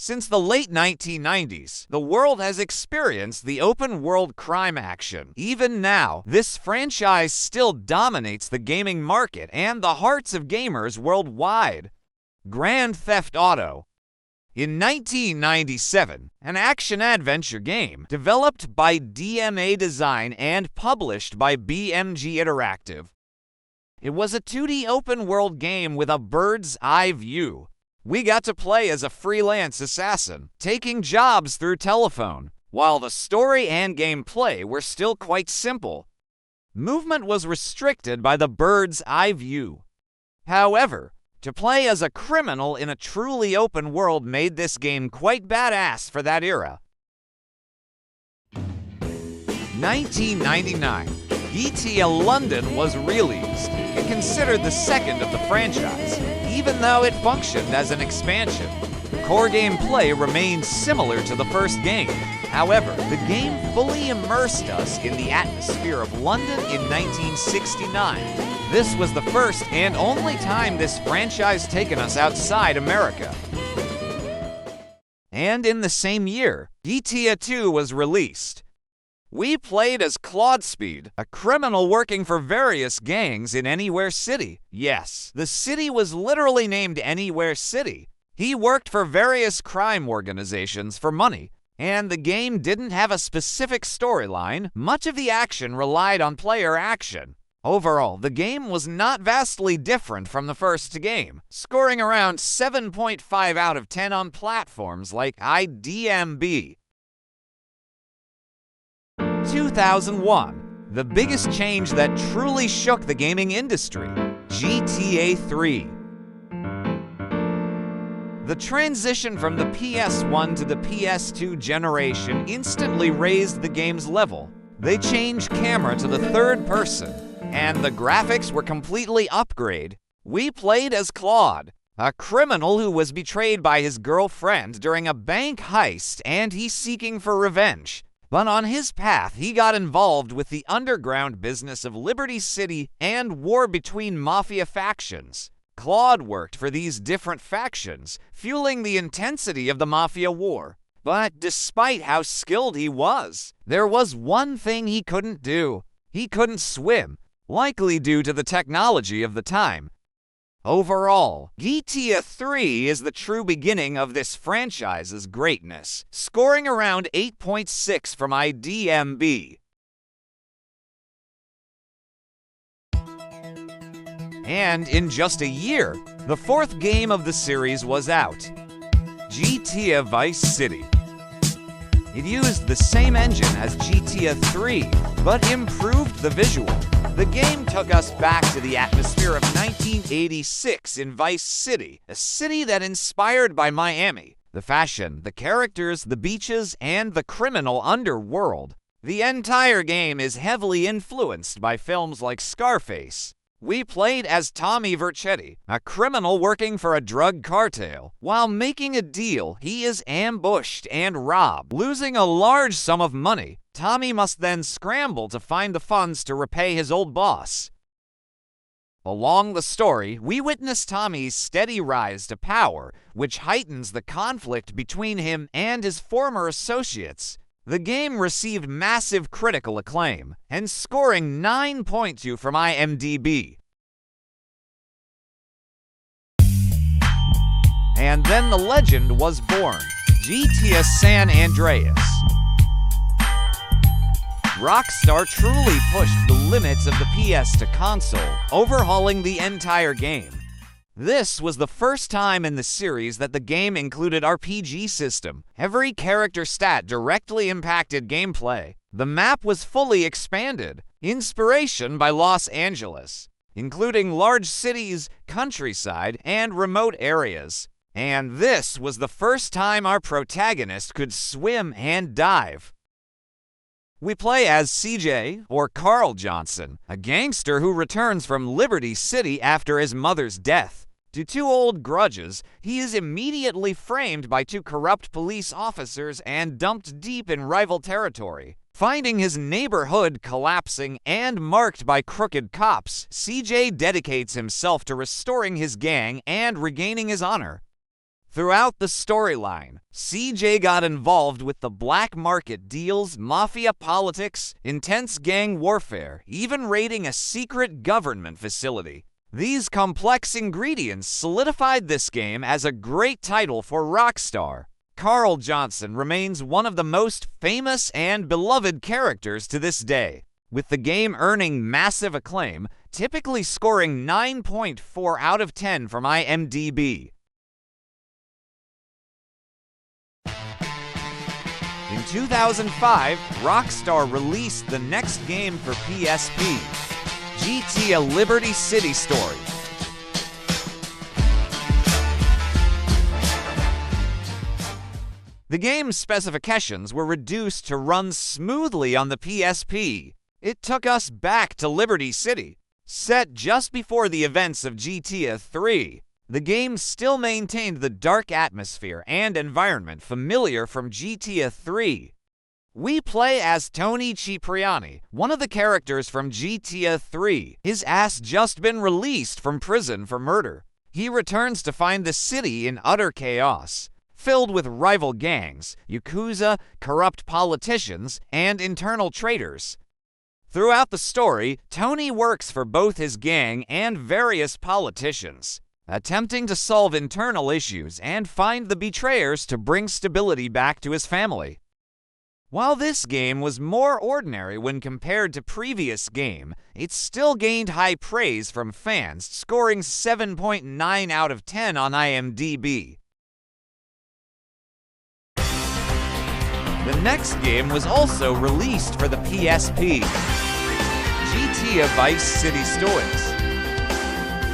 Since the late 1990s, the world has experienced the open-world crime action. Even now, this franchise still dominates the gaming market and the hearts of gamers worldwide. Grand Theft Auto. In 1997, an action-adventure game developed by DMA Design and published by BMG Interactive. It was a 2D open-world game with a bird's-eye view. We got to play as a freelance assassin, taking jobs through telephone, while the story and gameplay were still quite simple. Movement was restricted by the bird's eye view. However, to play as a criminal in a truly open world made this game quite badass for that era. 1999, GTA London was released. It considered the second of the franchise, even though it functioned as an expansion. Core gameplay remained similar to the first game. However, the game fully immersed us in the atmosphere of London in 1969. This was the first and only time this franchise taken us outside America. And in the same year, GTA 2 was released. We played as Claude Speed, a criminal working for various gangs in Anywhere City. Yes, the city was literally named Anywhere City. He worked for various crime organizations for money, and the game didn't have a specific storyline. Much of the action relied on player action. Overall, the game was not vastly different from the first game, scoring around 7.5 out of 10 on platforms like IDMB. 2001, the biggest change that truly shook the gaming industry, GTA 3. The transition from the PS1 to the PS2 generation instantly raised the game's level. They changed camera to the third person, and the graphics were completely upgraded. We played as Claude, a criminal who was betrayed by his girlfriend during a bank heist, and he's seeking for revenge. But on his path, he got involved with the underground business of Liberty City and war between mafia factions. Claude worked for these different factions, fueling the intensity of the mafia war. But despite how skilled he was, there was one thing he couldn't do. He couldn't swim, likely due to the technology of the time. Overall, GTA 3 is the true beginning of this franchise's greatness, scoring around 8.6 from IDMB. And in just a year, the fourth game of the series was out, GTA Vice City. It used the same engine as GTA 3, but improved the visual. The game took us back to the atmosphere of 1986 in Vice City, a city that inspired by Miami. The fashion, the characters, the beaches, and the criminal underworld. The entire game is heavily influenced by films like Scarface. We played as Tommy Vercetti, a criminal working for a drug cartel. While making a deal, he is ambushed and robbed. Losing a large sum of money, Tommy must then scramble to find the funds to repay his old boss. Along the story, we witness Tommy's steady rise to power, which heightens the conflict between him and his former associates. The game received massive critical acclaim, and scoring 9.2 from IMDb. And then the legend was born, GTA San Andreas. Rockstar truly pushed the limits of the PS to console, overhauling the entire game. This was the first time in the series that the game included RPG system. Every character stat directly impacted gameplay. The map was fully expanded, inspiration by Los Angeles, including large cities, countryside, and remote areas. And this was the first time our protagonist could swim and dive. We play as CJ, or Carl Johnson, a gangster who returns from Liberty City after his mother's death. Due to old grudges, he is immediately framed by two corrupt police officers and dumped deep in rival territory. Finding his neighborhood collapsing and marked by crooked cops, CJ dedicates himself to restoring his gang and regaining his honor. Throughout the storyline, CJ got involved with the black market deals, mafia politics, intense gang warfare, even raiding a secret government facility. These complex ingredients solidified this game as a great title for Rockstar. Carl Johnson remains one of the most famous and beloved characters to this day, with the game earning massive acclaim, typically scoring 9.4 out of 10 from IMDb. In 2005, Rockstar released the next game for PSP, GTA Liberty City Story. The game's specifications were reduced to run smoothly on the PSP. It took us back to Liberty City. Set just before the events of GTA 3, the game still maintained the dark atmosphere and environment familiar from GTA 3. We play as Tony Cipriani, one of the characters from GTA 3. His ass just been released from prison for murder. He returns to find the city in utter chaos, filled with rival gangs, yakuza, corrupt politicians, and internal traitors. Throughout the story, Tony works for both his gang and various politicians, attempting to solve internal issues and find the betrayers to bring stability back to his family. While this game was more ordinary when compared to previous game, it still gained high praise from fans, scoring 7.9 out of 10 on IMDb. The next game was also released for the PSP, GTA Vice City Stories.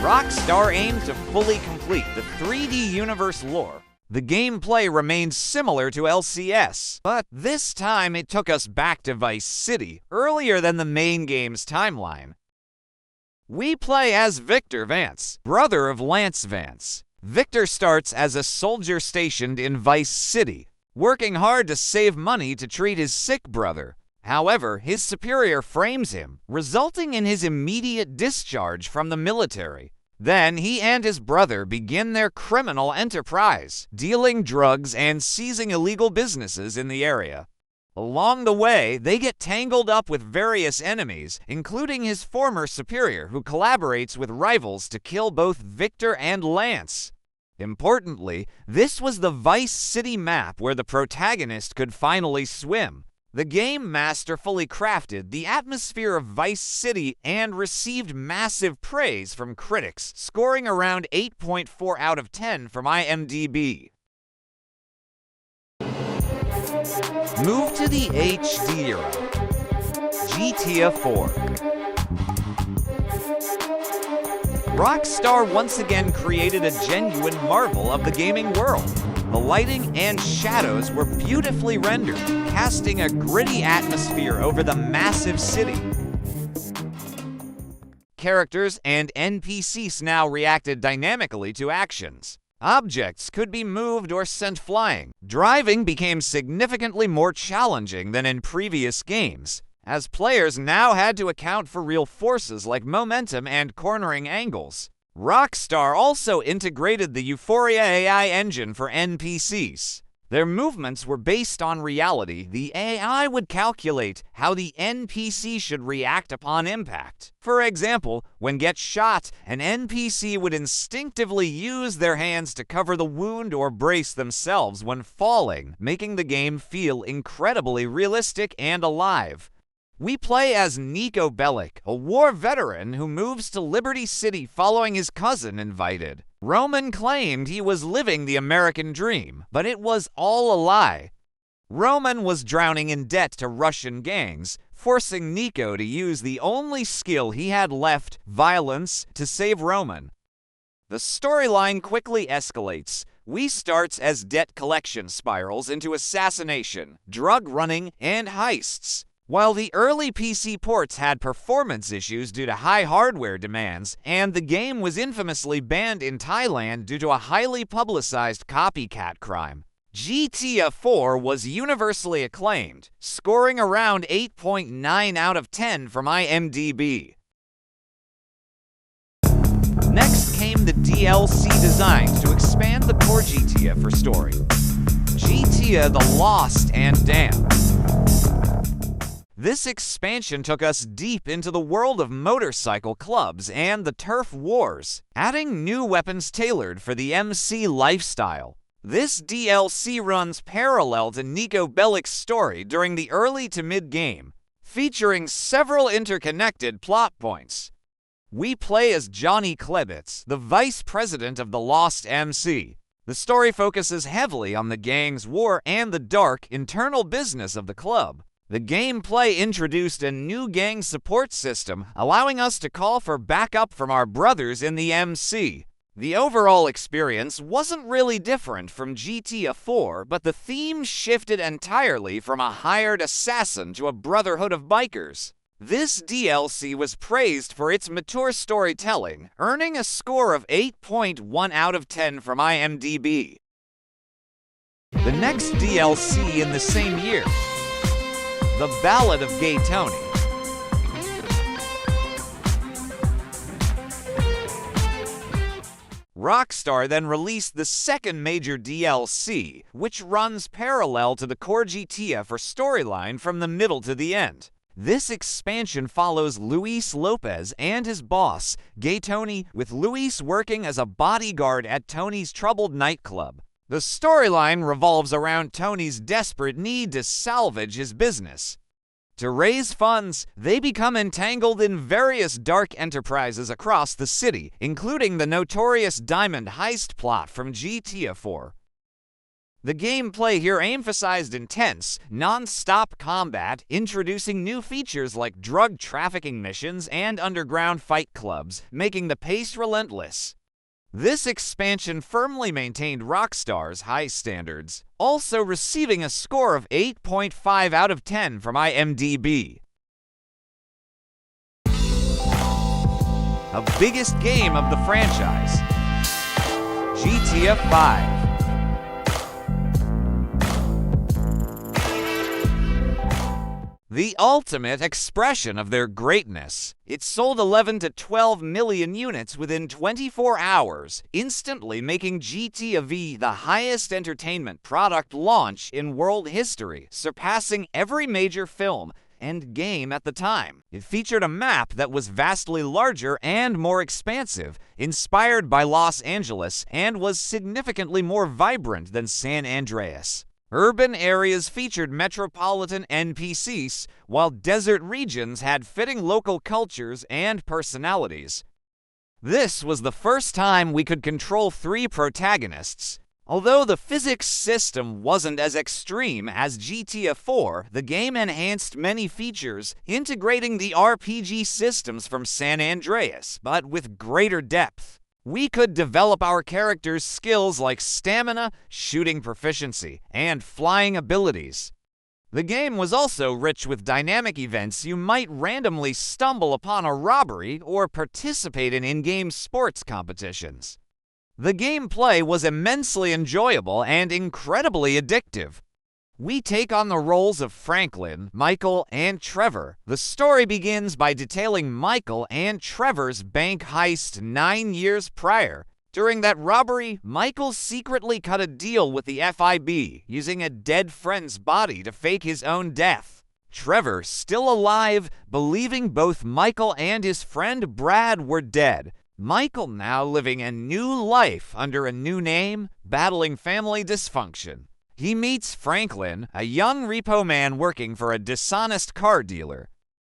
Rockstar aimed to fully complete the 3D universe lore. The gameplay remained similar to LCS, but this time it took us back to Vice City, earlier than the main game's timeline. We play as Victor Vance, brother of Lance Vance. Victor starts as a soldier stationed in Vice City, working hard to save money to treat his sick brother. However, his superior frames him, resulting in his immediate discharge from the military. Then he and his brother begin their criminal enterprise, dealing drugs and seizing illegal businesses in the area. Along the way, they get tangled up with various enemies, including his former superior, who collaborates with rivals to kill both Victor and Lance. Importantly, this was the Vice City map where the protagonist could finally swim. The game masterfully crafted the atmosphere of Vice City and received massive praise from critics, scoring around 8.4 out of 10 from IMDb. Move to the HD era. GTA 4. Rockstar once again created a genuine marvel of the gaming world. The lighting and shadows were beautifully rendered, casting a gritty atmosphere over the massive city. Characters and NPCs now reacted dynamically to actions. Objects could be moved or sent flying. Driving became significantly more challenging than in previous games, as players now had to account for real forces like momentum and cornering angles. Rockstar also integrated the Euphoria AI engine for NPCs. Their movements were based on reality. The AI would calculate how the NPC should react upon impact. For example, when get shot, an NPC would instinctively use their hands to cover the wound or brace themselves when falling, making the game feel incredibly realistic and alive. We play as Nico Bellic, a war veteran who moves to Liberty City following his cousin invited. Roman claimed he was living the American dream, but it was all a lie. Roman was drowning in debt to Russian gangs, forcing Nico to use the only skill he had left, violence, to save Roman. The storyline quickly escalates. We starts as debt collection spirals into assassination, drug running, and heists. While the early PC ports had performance issues due to high hardware demands, and the game was infamously banned in Thailand due to a highly publicized copycat crime, GTA 4 was universally acclaimed, scoring around 8.9 out of 10 from IMDb. Next came the DLC designs to expand the core GTA 4 story. GTA The Lost and Damned. This expansion took us deep into the world of motorcycle clubs and the turf wars, adding new weapons tailored for the MC lifestyle. This DLC runs parallel to Nico Bellic's story during the early to mid-game, featuring several interconnected plot points. We play as Johnny Klebitz, the vice president of the Lost MC. The story focuses heavily on the gang's war and the dark, internal business of the club. The gameplay introduced a new gang support system, allowing us to call for backup from our brothers in the MC. The overall experience wasn't really different from GTA 4, but the theme shifted entirely from a hired assassin to a brotherhood of bikers. This DLC was praised for its mature storytelling, earning a score of 8.1 out of 10 from IMDb. The next DLC in the same year, The Ballad of Gay Tony. Rockstar then released the second major DLC, which runs parallel to the core GTA for storyline from the middle to the end. This expansion follows Luis Lopez and his boss, Gay Tony, with Luis working as a bodyguard at Tony's troubled nightclub. The storyline revolves around Tony's desperate need to salvage his business. To raise funds, they become entangled in various dark enterprises across the city, including the notorious diamond heist plot from GTA 4. The gameplay here emphasized intense, non-stop combat, introducing new features like drug trafficking missions and underground fight clubs, making the pace relentless. This expansion firmly maintained Rockstar's high standards, also receiving a score of 8.5 out of 10 from IMDb. The biggest game of the franchise, GTA 5. The ultimate expression of their greatness. It sold 11 to 12 million units within 24 hours, instantly making GTA V the highest entertainment product launch in world history, surpassing every major film and game at the time. It featured a map that was vastly larger and more expansive, inspired by Los Angeles, and was significantly more vibrant than San Andreas. Urban areas featured metropolitan NPCs, while desert regions had fitting local cultures and personalities. This was the first time we could control 3 protagonists. Although the physics system wasn't as extreme as GTA 4, the game enhanced many features, integrating the RPG systems from San Andreas, but with greater depth. We could develop our characters' skills like stamina, shooting proficiency, and flying abilities. The game was also rich with dynamic events. You might randomly stumble upon a robbery or participate in in-game sports competitions. The gameplay was immensely enjoyable and incredibly addictive. We take on the roles of Franklin, Michael, and Trevor. The story begins by detailing Michael and Trevor's bank heist 9 years prior. During that robbery, Michael secretly cut a deal with the FIB, using a dead friend's body to fake his own death. Trevor, still alive, believing both Michael and his friend Brad were dead. Michael now living a new life under a new name, battling family dysfunction. He meets Franklin, a young repo man working for a dishonest car dealer.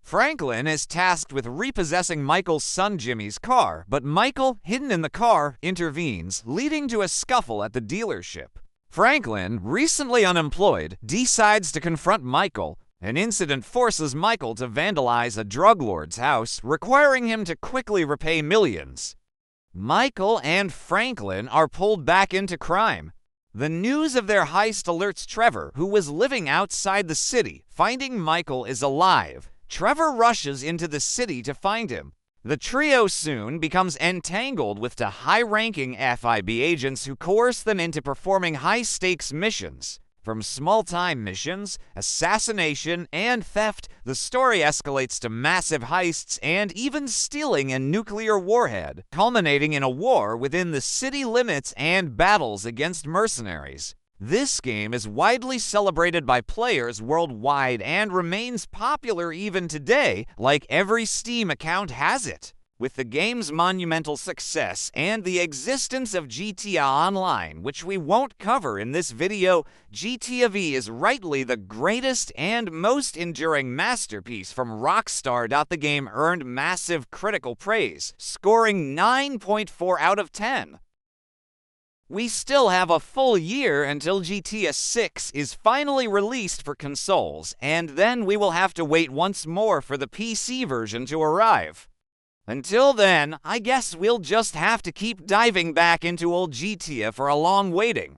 Franklin is tasked with repossessing Michael's son Jimmy's car, but Michael, hidden in the car, intervenes, leading to a scuffle at the dealership. Franklin, recently unemployed, decides to confront Michael. An incident forces Michael to vandalize a drug lord's house, requiring him to quickly repay millions. Michael and Franklin are pulled back into crime. The news of their heist alerts Trevor, who was living outside the city. Finding Michael is alive, Trevor rushes into the city to find him. The trio soon becomes entangled with the high-ranking FIB agents who coerce them into performing high-stakes missions. From small-time missions, assassination, and theft, the story escalates to massive heists and even stealing a nuclear warhead, culminating in a war within the city limits and battles against mercenaries. This game is widely celebrated by players worldwide and remains popular even today, like every Steam account has it. With the game's monumental success and the existence of GTA Online, which we won't cover in this video, GTA V is rightly the greatest and most enduring masterpiece from Rockstar. The game earned massive critical praise, scoring 9.4 out of 10. We still have a full year until GTA 6 is finally released for consoles, and then we will have to wait once more for the PC version to arrive. Until then, I guess we'll just have to keep diving back into old GTA for a long waiting.